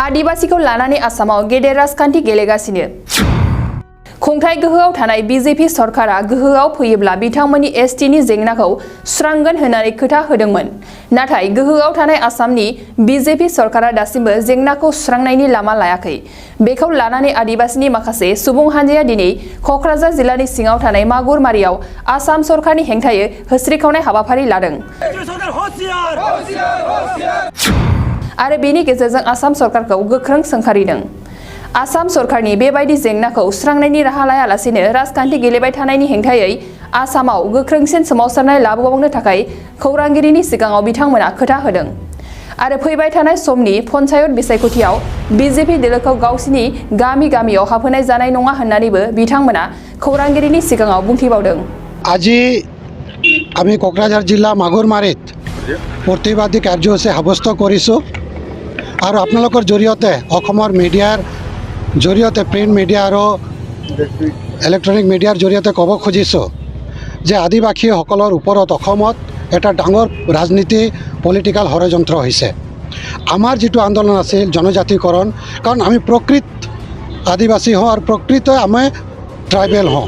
आदिवासीखौ लानानै आसामाव गेदेर राजखान्थि गेलेगासिनो खुंथाय गोहोआव थानाय बीजेपी सरकारा गोहोआव फैयोब्ला बिथांमोननि एसटीनि जेंनाखौ सुस्रांगोन होननानै खोथा होदोंमोन नाथाय गोहोआव थानाय आसामनि बीजेपी सरकारा दासिमबो जेंनाखौ सुस्रांनायनि लामा लायाखै बेखौ लानानै आदिवासीनि माखासे सुबुं हानजाया दिनै कक्राझार जिल्लानि सिङाव थानाय मागुरमारियाव आसाम सरकारनि हेंथायै होस्रिखावनाय हाबाफारि लादों आरो बेनि गेजेरजों आसाम सरकारखौ गोख्रों सोंखारिदों आसाम सरकारनि बेबायदि जेंनाखौ सुस्रांनायनि राहा लायालासेनो राजखान्थि गेलेबाय थानायनि हेंथायै आसामाव गोख्रोंसिन सोमावसारनाय लाबोबावनो थाखाय खौरांगिरिनि सिगाङाव बिथांमोना खोथा होदों आरो फैबाय थानाय समनि पन्चायत बिसायख'थियाव बीजेपी दोलोखौ गावसिनि गामियाव हाबहोनाय जानाय नङा होननानैबो बिथांमोना खौरांगिरिनि सिगाङाव बुंथिबावदों আজি আমি কোকৰাঝাৰ জিলা মাগুৰমাৰীত প্ৰতিবাদী কাৰ্যসূচী সাব্যস্ত কৰিছোঁ আৰু আপোনালোকৰ জৰিয়তে অসমৰ মিডিয়াৰ জৰিয়তে প্ৰিণ্ট মিডিয়া আৰু ইলেক্ট্ৰনিক মিডিয়াৰ জৰিয়তে ক'ব খুজিছোঁ যে আদিবাসীসকলৰ ওপৰত অসমত এটা ডাঙৰ ৰাজনীতি পলিটিক্যাল ষড়যন্ত্ৰ হৈছে আমাৰ যিটো আন্দোলন আছিল জনজাতিকৰণ কাৰণ আমি প্ৰকৃত আদিবাসী হওঁ আৰু প্ৰকৃত আমি ট্ৰাইবেল হওঁ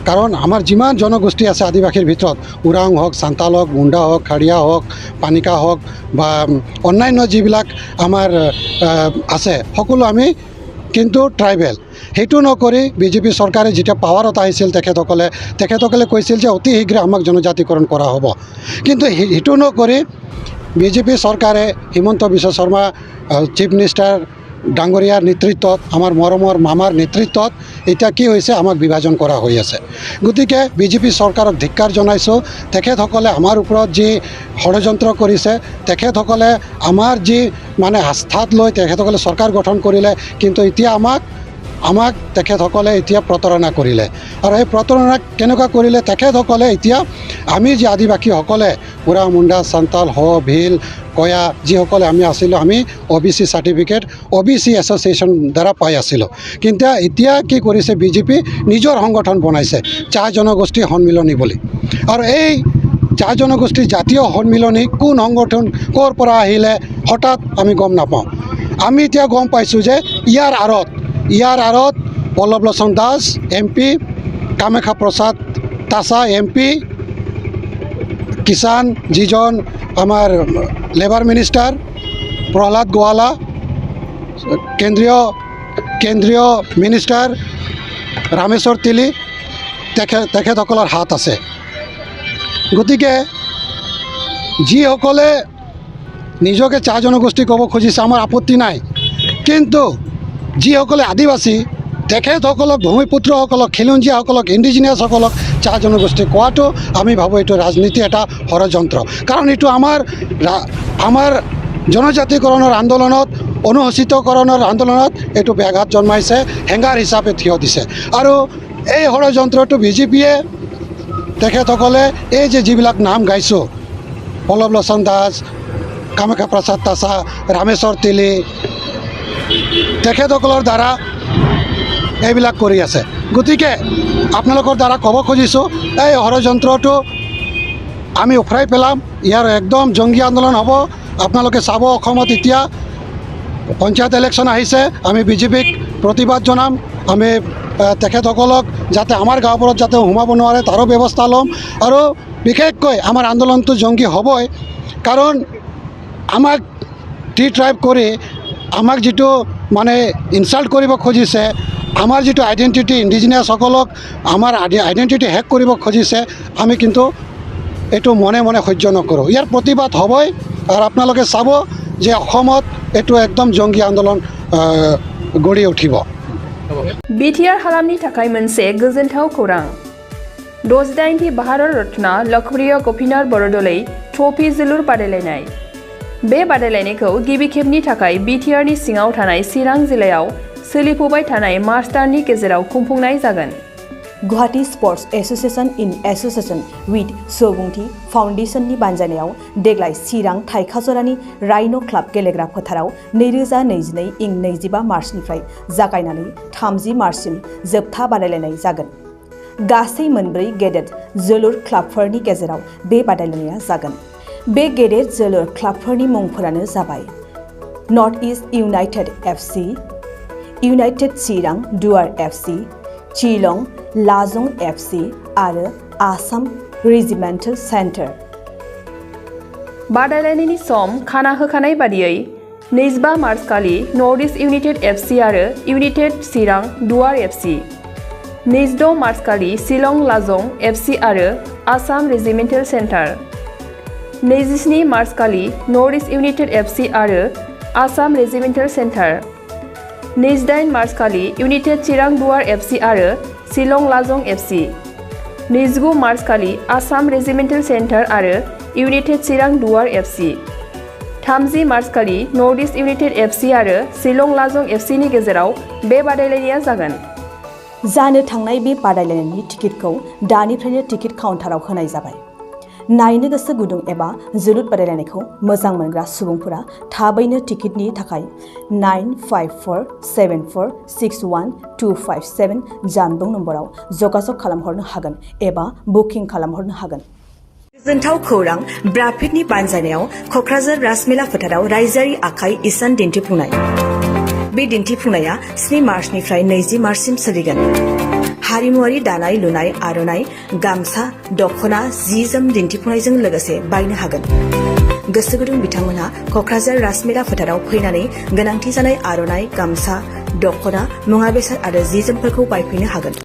কাৰণ আমাৰ যিমান জনগোষ্ঠী আছে আদিবাসীৰ ভিতৰত ওৰাং হওক সান্তাল হওক মুণ্ডা হওক খাৰিয়া হওক পানিকা হওক বা অন্যান্য যিবিলাক আমাৰ আছে সকলো আমি কিন্তু ট্ৰাইবেল সেইটো নকৰি বিজেপি চৰকাৰে যেতিয়া পাৱাৰত আহিছিল তেখেতসকলে কৈছিল যে অতি শীঘ্ৰে আমাক জনজাতিকৰণ কৰা হ'ব কিন্তু সেইটো নকৰি বিজেপি চৰকাৰে হিমন্ত বিশ্ব শৰ্মা চিফ মিনিষ্টাৰ ডাঙৰীয়াৰ নেতৃত্বত আমাৰ মৰমৰ মামাৰ নেতৃত্বত এটা কি হৈছে আমাক বিভাজন কৰা হৈ আছে গতিকে বিজেপি চৰকাৰক ধিক্কাৰ জনাইছোঁ তেখেতসকলে আমাৰ ওপৰত যি ষড়যন্ত্ৰ কৰিছে তেখেতসকলে আমাৰ যি মানে আস্থাত লৈ তেখেতসকলে চৰকাৰ গঠন কৰিলে কিন্তু এতিয়া আমাক তেখেতসকলে এতিয়া প্ৰতাৰণা কৰিলে আৰু এই প্ৰতাৰণা কেনেকুৱা কৰিলে তেখেতসকলে এতিয়া আমি যি আদিবাসীসকলে ওৰাং মুণ্ডা সান্তাল হ ভিল কয়া যিসকলে আমি আছিলোঁ আমি OBC চাৰ্টিফিকেট OBC এছ'চিয়েশ্যন দ্বাৰা পাই আছিলোঁ কিন্তু এতিয়া কি কৰিছে বিজেপি নিজৰ সংগঠন বনাইছে চাহ জনগোষ্ঠী সন্মিলনী বুলি আৰু এই চাহ জনগোষ্ঠী জাতীয় সন্মিলনী কোন সংগঠন ক'ৰ পৰা আহিলে হঠাৎ আমি গম নাপাওঁ আমি এতিয়া গম পাইছোঁ যে ইয়াৰ আঁৰত পল্লৱ লোচন দাস MP কামাখ্যা প্ৰসাদ তাছা MP কিষাণ যিজন আমাৰ লেবাৰ মিনিষ্টাৰ প্ৰহ্লাদ গোৱালা কেন্দ্ৰীয় মিনিষ্টাৰ ৰামেশ্বৰ তেলী তেখেতসকলৰ হাত আছে গতিকে যিসকলে নিজকে চাহ জনগোষ্ঠী ক'ব খুজিছে আমাৰ আপত্তি নাই কিন্তু যিসকলে আদিবাসী তেখেতসকলক ভূমিপুত্ৰসকলক খিলঞ্জীয়াসকলক ইণ্ডিজিনিয়াছসকলক চাহ জনগোষ্ঠী কোৱাটো আমি ভাবোঁ এইটো ৰাজনীতি এটা ষড়যন্ত্ৰ কাৰণ এইটো আমাৰ জনজাতিকৰণৰ আন্দোলনত অনুসূচিতকৰণৰ আন্দোলনত এইটো ব্যাঘাত জন্মাইছে হেংগাৰ হিচাপে থিয় দিছে আৰু এই ষড়যন্ত্ৰটো বিজেপিয়ে তেখেতসকলে এই যে যিবিলাক নাম গাইছোঁ পল্লৱ লোচন দাস কামাখ্যা প্ৰসাদ তাছা ৰামেশ্বৰ তেলী তেখেতসকলৰ দ্বাৰা এইবিলাক কৰি আছে গতিকে আপোনালোকৰ দ্বাৰা ক'ব খুজিছোঁ এই ষড়যন্ত্ৰটো আমি উফৰাই পেলাম ইয়াৰ একদম জংগী আন্দোলন হ'ব আপোনালোকে চাব অসমত এতিয়া পঞ্চায়ত ইলেকশ্যন আহিছে আমি বিজেপিক প্ৰতিবাদ জনাম আমি তেখেতসকলক যাতে আমাৰ গাঁওবোৰত যাতে সোমাব নোৱাৰে তাৰো ব্যৱস্থা ল'ম আৰু বিশেষকৈ আমাৰ আন্দোলনটো জংগী হ'বই কাৰণ আমাক ডিট্ৰাইব কৰি আমাক যিটো মানে ইনচাল্ট কৰিব খুজিছে আমাৰ যিটো আইডেণ্টিটি ইণ্ডিজিনিয়াছসকলক আমাৰ আইডেণ্টিটি হেক কৰিব খুজিছে আমি কিন্তু এইটো মনে সহ্য নকৰোঁ ইয়াৰ প্ৰতিবাদ হ'বই আৰু আপোনালোকে চাব যে অসমত এইটো একদম জংগী আন্দোলন গঢ়ি উঠিব BTR हालामनि थाखाय मोनसे गोजोनथाव खौरां 68थि भारत रत्न लोकप्रिय गपिनाथ बरदलै ट्रफी जोलुर बादायलायनाय बे बादायलायनायखौ गिबि खेबनि थाखाय BTRनि सिङाव थानाय चिरां जिल्लायाव सोलिफुबाय थानाय मार्च दाननि गेजेराव खुंफुंनाय जागोन Guwahati sports association in association with Subungthi फाउन्डेशननि बानजायनायाव देग्लाय चिरां थाइखाजरानि राइन' क्लाब गेलेग्रा फोथाराव 2022 इं 25 मार्चनिफ्राय जागायनानै 30 मार्चसिम जोबथा बादायलायनाय जागोन गासै मोनब्रै गेदेर जोलुर क्लाबफोरनि गेजेराव बे बादायलायनाया जागोन बे गेदेर जोलुर क्लाबफोरनि मुंफोरानो जाबाय north east United FC, United चिरां दुवार एफसि, चिलं लाजं एफसि आरो आसाम रेजिमेन्टेल सेन्टार। बादायलायनायनि सम खाना होखानाय बादियै 25 मार्च खालि नर्थ इस्ट इउनाइटेड एफसि आरो इउनाइटेड चिरां दुवार एफसि, 26 मार्च खालि शिलं लाजं एफसि आरो आसाम रेजिमेन्टेल सेन्टार, 27 मार्च खालि नर्थ इस्ट इउनाइटेड एफसि आरो आसाम रेजिमेन्टेल सेन्टार, 28 मार्च खालि इउनाइटेड चिरां दुवार एफसि आरो शिलं लाजं एफसि, 29 मार्च खालि आसाम रेजिमेन्टेल सेन्टार आरो इउनाइटेड चिरां दुवार एफसि, 30 मार्च खालि नर्थ इस्ट इउनाइटेड एफसि आरो शिलं लाजं एफसि नि गेजेराव बे बादायलायनाया जागोन। जानो थांनाय बे बादायलायनायनि टिकेटखौ दानिफ्रायनो टिकेट काउन्टाराव होनाय जाबाय। नायनो गोसो गुदुं एबा जोलुर बादायलायनायखौ मोजां मोनग्रा सुबुंफोरा थाबैनो टिकेटनि थाखाय 9547461257 जानबुं नम्बराव जगाजग खालामहरनो हागोन एबा बुकिं खालामहरनो हागोन। गोजोनथाव खौरां, ब्राफिडनि बानजायनायाव क'क्राझार राजमेला फोथाराव रायजोआरि आखाइ इसान दिन्थिफुंनाय। बे दिन्थिफुंनाया 7 मार्चनिफ्राय 20 मार्चसिम सोलिगोन। हारिमुआरि दानाय लुनाय, आर'नाइ, गामसा, दख'ना, जि-जोम दिन्थिफुंनायजों लोगोसे बायनो हागोन। गोसो गुदुं बिथांमोनहा क'क्राझार राजमेला फोथाराव फैनानै गोनांथि जानाय आर'नाइ, गामसा, दख'ना, मुवा बेसाद आरो जि-जोमफोरखौ बायफैनो हागोन।